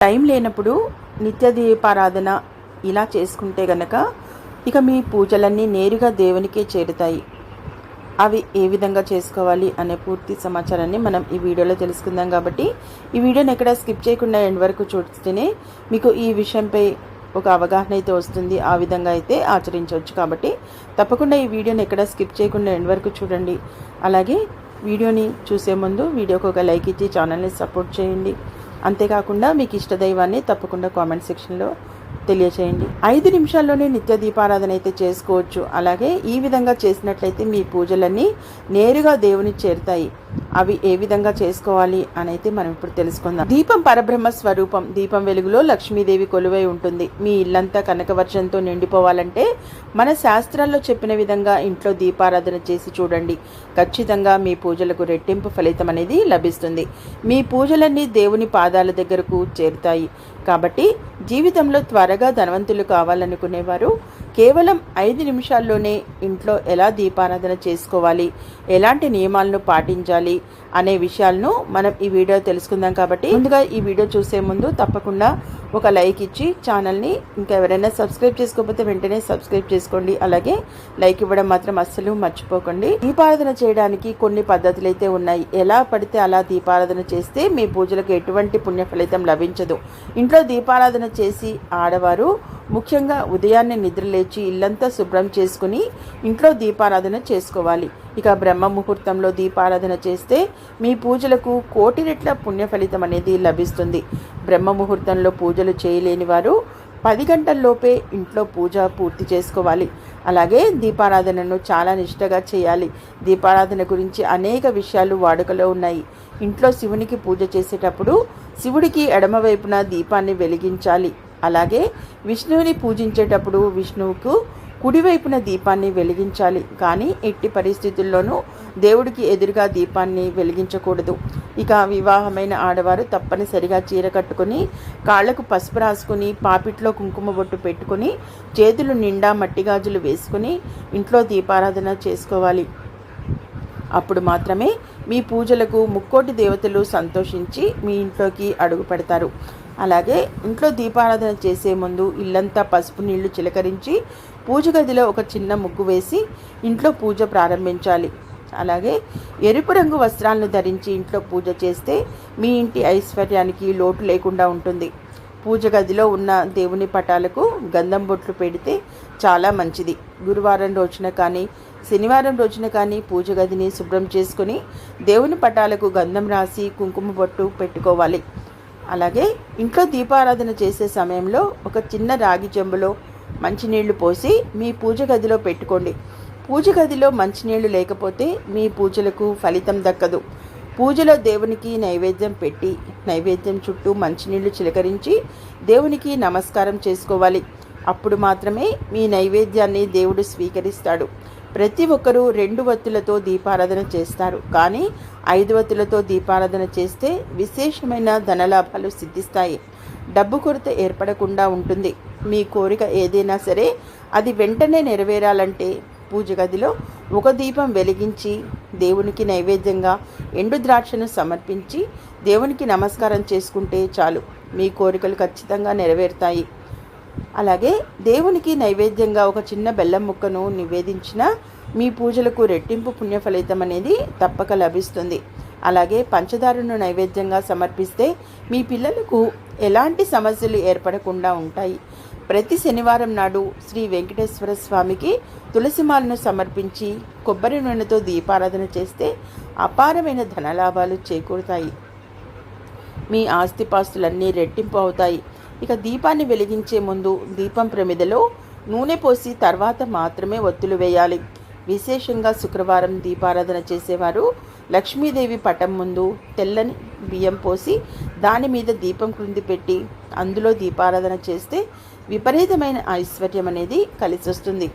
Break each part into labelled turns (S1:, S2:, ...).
S1: Time లేనప్పుడు నిత్య దీపారాధన ఇలా చేసుకుంటే గనక ఇక మీ పూజలన్నీ నేరుగా దేవునికే చేరుతాయి. అవి ఏ విధంగా చేసుకోవాలి అనే పూర్తి సమాచారాన్ని మనం ఈ వీడియోలో తెలుసుకుందాం. కాబట్టి ఈ వీడియోని ఎక్కడ స్కిప్ చేయకుండా ఎండ్ వరకు చూస్తేనే మీకు ఈ విషయంపై ఒక అవగాహన అయితే వస్తుంది. ఆ విధంగా అయితే ఆచరించవచ్చు. కాబట్టి తప్పకుండా ఈ వీడియోని ఎక్కడ స్కిప్ చేయకుండా ఎండ్ వరకు చూడండి. అలాగే వీడియోని చూసే ముందు వీడియోకి ఒక లైక్ ఇచ్చి ఛానల్ని సపోర్ట్ చేయండి. అంతేకాకుండా మీకు ఇష్టదైవాన్ని తప్పకుండా కామెంట్ సెక్షన్లో తెలియచేయండి. 5 నిమిషాల్లోనే నిత్య దీపారాధన అయితే చేసుకోవచ్చు. అలాగే ఈ విధంగా చేసినట్లయితే మీ పూజలన్నీ నేరుగా దేవుని చేరుతాయి. అవి ఏ విధంగా చేసుకోవాలి అని అయితే మనం ఇప్పుడు తెలుసుకుందాం. దీపం పరబ్రహ్మ స్వరూపం. దీపం వెలుగులో లక్ష్మీదేవి కొలువై ఉంటుంది. మీ ఇల్లంతా కనకవర్షంతో నిండిపోవాలంటే మన శాస్త్రాల్లో చెప్పిన విధంగా ఇంట్లో దీపారాధన చేసి చూడండి. ఖచ్చితంగా మీ పూజలకు రెట్టింపు ఫలితం అనేది లభిస్తుంది. మీ పూజలన్నీ దేవుని పాదాల దగ్గరకు చేరుతాయి. కాబట్టి జీవితంలో త్వరగా ధనవంతులు కావాలనుకునేవారు కేవలం 5 నిమిషాల్లోనే ఇంట్లో ఎలా దీపారాధన చేసుకోవాలి, ఎలాంటి నియమాలను పాటించాలి అనే విషయాలను మనం ఈ వీడియో తెలుసుకుందాం. కాబట్టి ముందుగా ఈ వీడియో చూసే ముందు తప్పకుండా ఒక లైక్ ఇచ్చి ఛానల్ని ఇంకా ఎవరైనా సబ్స్క్రైబ్ చేసుకోకపోతే వెంటనే సబ్స్క్రైబ్ చేసుకోండి. అలాగే లైక్ ఇవ్వడం మాత్రం అస్సలు మర్చిపోకండి. దీపారాధన చేయడానికి కొన్ని పద్ధతులు అయితే ఉన్నాయి. ఎలా పడితే అలా దీపారాధన చేస్తే మీ పూజలకు ఎటువంటి పుణ్య ఫలితం లభించదు. ఇంట్లో దీపారాధన చేసి ఆడవారు ముఖ్యంగా ఉదయాన్నే నిద్రలేచి ఇల్లంతా శుభ్రం చేసుకుని ఇంట్లో దీపారాధన చేసుకోవాలి. ఇక బ్రహ్మ ముహూర్తంలో దీపారాధన చేస్తే మీ పూజలకు 1,000,000 రెట్ల పుణ్య ఫలితం అనేది లభిస్తుంది. బ్రహ్మ ముహూర్తంలో పూజలు చేయలేని వారు 10 గంటల్లోపే ఇంట్లో పూజ పూర్తి చేసుకోవాలి. అలాగే దీపారాధనను చాలా నిష్ఠగా చేయాలి. దీపారాధన గురించి అనేక విషయాలు వాడుకలో ఉన్నాయి. ఇంట్లో శివునికి పూజ చేసేటప్పుడు శివుడికి ఎడమవైపున దీపాన్ని వెలిగించాలి. అలాగే విష్ణువుని పూజించేటప్పుడు విష్ణువుకు కుడివైపున దీపాన్ని వెలిగించాలి. కానీ ఎట్టి పరిస్థితుల్లోనూ దేవుడికి ఎదురుగా దీపాన్ని వెలిగించకూడదు. ఇక వివాహమైన ఆడవారు తప్పనిసరిగా చీర కట్టుకొని కాళ్లకు పసుపు రాసుకుని పాపిట్లో కుంకుమ బొట్టు పెట్టుకుని చేతులు నిండా మట్టి గాజులు వేసుకుని ఇంట్లో దీపారాధన చేసుకోవాలి. అప్పుడు మాత్రమే మీ పూజలకు ముక్కోటి దేవతలు సంతోషించి మీ ఇంట్లోకి అడుగు పెడతారు. అలాగే ఇంట్లో దీపారాధన చేసే ముందు ఇల్లంతా పసుపు నీళ్లు చిలకరించి పూజ గదిలో ఒక చిన్న ముగ్గు వేసి ఇంట్లో పూజ ప్రారంభించాలి. అలాగే ఎరుపు రంగు వస్త్రాలను ధరించి ఇంట్లో పూజ చేస్తే మీ ఇంటి ఐశ్వర్యానికి లోటు లేకుండా ఉంటుంది. పూజ గదిలో ఉన్న దేవుని పటాలకు గంధం బొట్లు పెడితే చాలా మంచిది. గురువారం రోజున కానీ శనివారం రోజున కానీ పూజ గదిని శుభ్రం చేసుకుని దేవుని పటాలకు గంధం రాసి కుంకుమ బొట్టు పెట్టుకోవాలి. అలాగే ఇంట్లో దీపారాధన చేసే సమయంలో ఒక చిన్న రాగి చెంబులో మంచినీళ్లు పోసి మీ పూజ గదిలో పెట్టుకోండి. పూజ గదిలో మంచినీళ్లు లేకపోతే మీ పూజలకు ఫలితం దక్కదు. పూజలో దేవునికి నైవేద్యం పెట్టి నైవేద్యం చుట్టూ మంచినీళ్లు చిలకరించి దేవునికి నమస్కారం చేసుకోవాలి. అప్పుడు మాత్రమే మీ నైవేద్యాన్ని దేవుడు స్వీకరిస్తాడు. ప్రతి ఒక్కరూ 2 వత్తులతో దీపారాధన చేస్తారు. కానీ 5 వత్తులతో దీపారాధన చేస్తే విశేషమైన ధనలాభాలు సిద్ధిస్తాయి. డబ్బు కొరత ఏర్పడకుండా ఉంటుంది. మీ కోరిక ఏదైనా సరే అది వెంటనే నెరవేరాలంటే పూజ గదిలో ఒక దీపం వెలిగించి దేవునికి నైవేద్యంగా ఎండు ద్రాక్షను సమర్పించి దేవునికి నమస్కారం చేసుకుంటే చాలు. మీ కోరికలు ఖచ్చితంగా నెరవేరుతాయి. అలాగే దేవునికి నైవేద్యంగా ఒక చిన్న బెల్లం ముక్కను నివేదించిన మీ పూజలకు రెట్టింపు పుణ్య ఫలితం అనేది తప్పక లభిస్తుంది. అలాగే పంచదారను నైవేద్యంగా సమర్పిస్తే మీ పిల్లలకు ఎలాంటి సమస్యలు ఏర్పడకుండా ఉంటాయి. ప్రతి శనివారం నాడు శ్రీ వెంకటేశ్వర స్వామికి తులసిమాలను సమర్పించి కొబ్బరి నూనెతో దీపారాధన చేస్తే అపారమైన ధనలాభాలు చేకూరుతాయి. మీ ఆస్తిపాస్తులన్నీ రెట్టింపు అవుతాయి. ఇక దీపాన్ని వెలిగించే ముందు దీపం ప్రమిదలో నూనె పోసి తర్వాత మాత్రమే ఒత్తులు వేయాలి. విశేషంగా శుక్రవారం దీపారాధన చేసేవారు లక్ష్మీదేవి పటం ముందు తెల్లని బియ్యం పోసి దాని మీద దీపం క్రింది పెట్టి అందులో దీపారాధన చేస్తే విపరీతమైన ఐశ్వర్యం అనేది కలిసి వస్తుంది.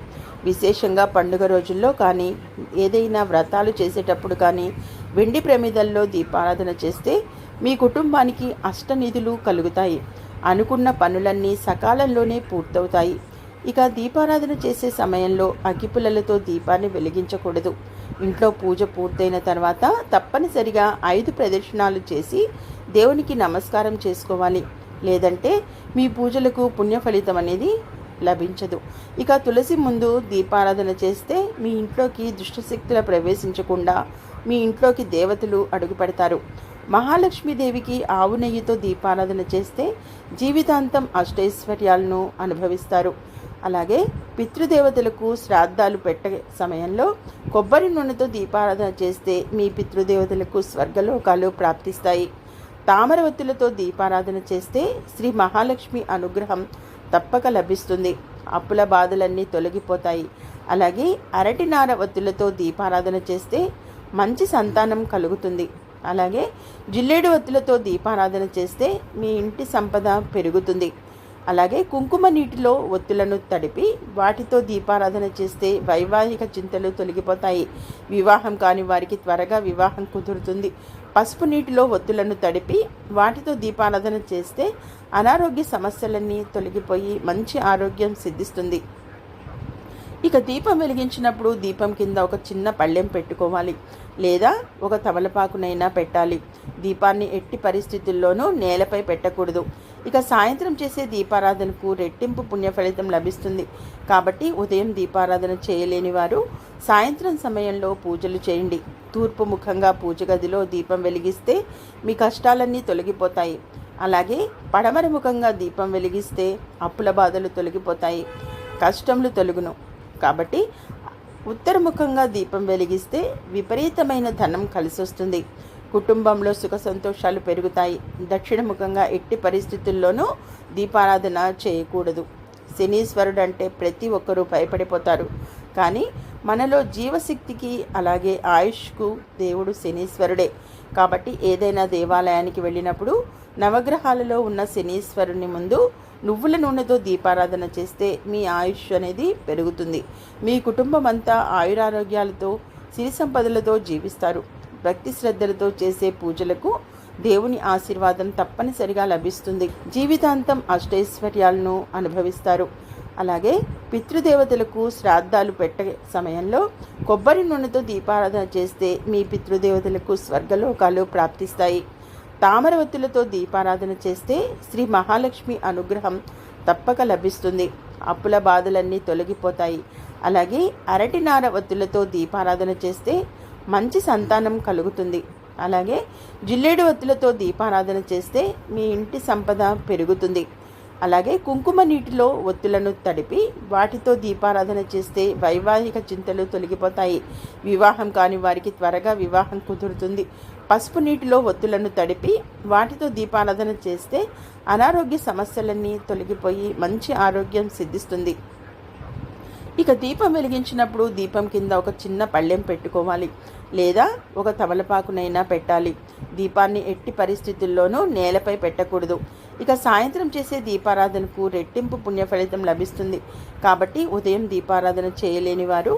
S1: విశేషంగా పండుగ రోజుల్లో కానీ ఏదైనా వ్రతాలు చేసేటప్పుడు కానీ వెండి ప్రమిదల్లో దీపారాధన చేస్తే మీ కుటుంబానికి అష్టనిధులు కలుగుతాయి. అనుకున్న పనులన్నీ సకాలంలోనే పూర్తవుతాయి. ఇక దీపారాధన చేసే సమయంలో అగ్గిపుల్లలతో దీపాన్ని వెలిగించకూడదు. ఇంట్లో పూజ పూర్తయిన తర్వాత తప్పనిసరిగా 5 ప్రదక్షిణాలు చేసి దేవునికి నమస్కారం చేసుకోవాలి. లేదంటే మీ పూజలకు పుణ్య ఫలితం అనేది లభించదు. ఇక తులసి ముందు దీపారాధన చేస్తే మీ ఇంట్లోకి దుష్టశక్తుల ప్రవేశించకుండా మీ ఇంట్లోకి దేవతలు అడుగుపెడతారు. మహాలక్ష్మీదేవికి ఆవు నెయ్యితో దీపారాధన చేస్తే జీవితాంతం అష్టైశ్వర్యాలను అనుభవిస్తారు. అలాగే పితృదేవతలకు శ్రాద్ధాలు పెట్టే సమయంలో కొబ్బరి నూనెతో దీపారాధన చేస్తే మీ పితృదేవతలకు స్వర్గలోకాలు ప్రాప్తిస్తాయి. తామర ఒత్తులతో దీపారాధన చేస్తే శ్రీ మహాలక్ష్మి అనుగ్రహం తప్పక లభిస్తుంది. అప్పుల బాధలన్నీ తొలగిపోతాయి. అలాగే అరటినార ఒత్తులతో దీపారాధన చేస్తే మంచి సంతానం కలుగుతుంది. అలాగే జిల్లేడు ఒత్తులతో దీపారాధన చేస్తే మీ ఇంటి సంపద పెరుగుతుంది. అలాగే కుంకుమ నీటిలో ఒత్తులను తడిపి వాటితో దీపారాధన చేస్తే వైవాహిక చింతలు తొలగిపోతాయి. వివాహం కాని వారికి త్వరగా వివాహం కుదురుతుంది. పసుపు నీటిలో ఒత్తులను తడిపి వాటితో దీపారాధన చేస్తే అనారోగ్య సమస్యలన్నీ తొలగిపోయి మంచి ఆరోగ్యం సిద్ధిస్తుంది. ఇక దీపం వెలిగించినప్పుడు దీపం కింద ఒక చిన్న పళ్ళెం పెట్టుకోవాలి, లేదా ఒక తమలపాకునైనా పెట్టాలి. దీపాన్ని ఎట్టి పరిస్థితుల్లోనూ నేలపై పెట్టకూడదు. ఇక సాయంత్రం చేసే దీపారాధనకు రెట్టింపు పుణ్య ఫలితం లభిస్తుంది. కాబట్టి ఉదయం దీపారాధన చేయలేని వారు సాయంత్రం సమయంలో పూజలు చేయండి. తూర్పు ముఖంగా పూజ గదిలో దీపం వెలిగిస్తే మీ కష్టాలన్నీ తొలగిపోతాయి. అలాగే పడమర ముఖంగా దీపం వెలిగిస్తే అప్పుల బాధలు తొలగిపోతాయి, కష్టములు తొలగును. కాబట్టి ఉత్తరముఖంగా దీపం వెలిగిస్తే విపరీతమైన ధనం కలిసొస్తుంది. కుటుంబంలో సుఖ సంతోషాలు పెరుగుతాయి. దక్షిణముఖంగా ఎట్టి పరిస్థితుల్లోనూ దీపారాధన చేయకూడదు. శనీశ్వరుడు అంటే ప్రతి ఒక్కరూ భయపడిపోతారు. కానీ మనలో జీవశక్తికి అలాగే ఆయుష్కు దేవుడు శనీశ్వరుడే. కాబట్టి ఏదైనా దేవాలయానికి వెళ్ళినప్పుడు నవగ్రహాలలో ఉన్న శనీశ్వరుని ముందు నువ్వుల నూనెతో దీపారాధన చేస్తే మీ ఆయుష్ అనేది పెరుగుతుంది. మీ కుటుంబం అంతా ఆయురారోగ్యాలతో సిరి సంపదలతో జీవిస్తారు. భక్తి శ్రద్ధలతో చేసే పూజలకు దేవుని ఆశీర్వాదం తప్పనిసరిగా లభిస్తుంది. జీవితాంతం అష్టైశ్వర్యాలను అనుభవిస్తారు. అలాగే పితృదేవతలకు శ్రాద్ధాలు పెట్టే సమయంలో కొబ్బరి నూనెతో దీపారాధన చేస్తే మీ పితృదేవతలకు స్వర్గలోకాలు ప్రాప్తిస్తాయి. తామర ఒత్తులతో దీపారాధన చేస్తే శ్రీ మహాలక్ష్మి అనుగ్రహం తప్పక లభిస్తుంది. అప్పుల బాధలన్నీ తొలగిపోతాయి. అలాగే అరటినార ఒత్తులతో దీపారాధన చేస్తే మంచి సంతానం కలుగుతుంది. అలాగే జిల్లేడు ఒత్తులతో దీపారాధన చేస్తే మీ ఇంటి సంపద పెరుగుతుంది. అలాగే కుంకుమ నీటిలో ఒత్తులను తడిపి వాటితో దీపారాధన చేస్తే వైవాహిక చింతలు తొలగిపోతాయి. వివాహం కాని వారికి త్వరగా వివాహం కుదురుతుంది. పసుపు నీటిలో ఒత్తులను తడిపి వాటితో దీపారాధన చేస్తే అనారోగ్య సమస్యలన్నీ తొలగిపోయి మంచి ఆరోగ్యం సిద్ధిస్తుంది. ఇక దీపం వెలిగించినప్పుడు దీపం కింద ఒక చిన్న పళ్ళెం పెట్టుకోవాలి, లేదా ఒక తమలపాకునైనా పెట్టాలి. దీపాన్ని ఎట్టి పరిస్థితుల్లోనూ నేలపై పెట్టకూడదు. ఇక సాయంత్రం చేసే దీపారాధనకు రెట్టింపు పుణ్య ఫలితం లభిస్తుంది. కాబట్టి ఉదయం దీపారాధన చేయలేని వారు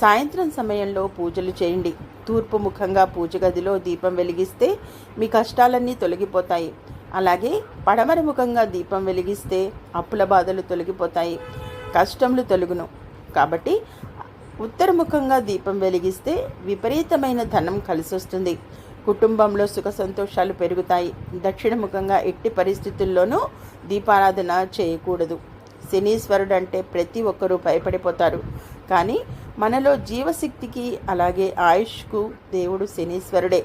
S1: సాయంత్రం సమయంలో పూజలు చేయండి. తూర్పు ముఖంగా పూజ గదిలో దీపం వెలిగిస్తే మీ కష్టాలన్నీ తొలగిపోతాయి. అలాగే పడమర ముఖంగా దీపం వెలిగిస్తే అప్పుల బాధలు తొలగిపోతాయి, కష్టములు తొలగును. కాబట్టి ఉత్తరముఖంగా దీపం వెలిగిస్తే విపరీతమైన ధనం కలిసొస్తుంది. కుటుంబంలో సుఖ సంతోషాలు పెరుగుతాయి. దక్షిణముఖంగా ఎట్టి పరిస్థితుల్లోనూ దీపారాధన చేయకూడదు. శనీశ్వరుడు అంటే ప్రతి ఒక్కరూ భయపడిపోతారు. కానీ మనలో జీవశక్తికి అలాగే ఆయుష్కు దేవుడు శనీశ్వరుడే.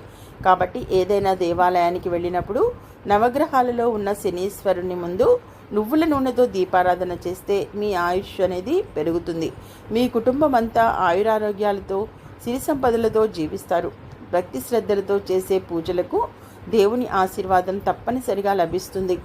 S1: కాబట్టి ఏదైనా దేవాలయానికి వెళ్ళినప్పుడు నవగ్రహాలలో ఉన్న శనీశ్వరుని ముందు నువ్వుల నూనెతో దీపారాధన చేస్తే మీ ఆయుష్ అనేది పెరుగుతుంది. మీ కుటుంబం అంతా ఆయురారోగ్యాలతో సిరి సంపదలతో జీవిస్తారు. భక్తి శ్రద్ధలతో చేసే పూజలకు దేవుని ఆశీర్వాదం తప్పనిసరిగా లభిస్తుంది.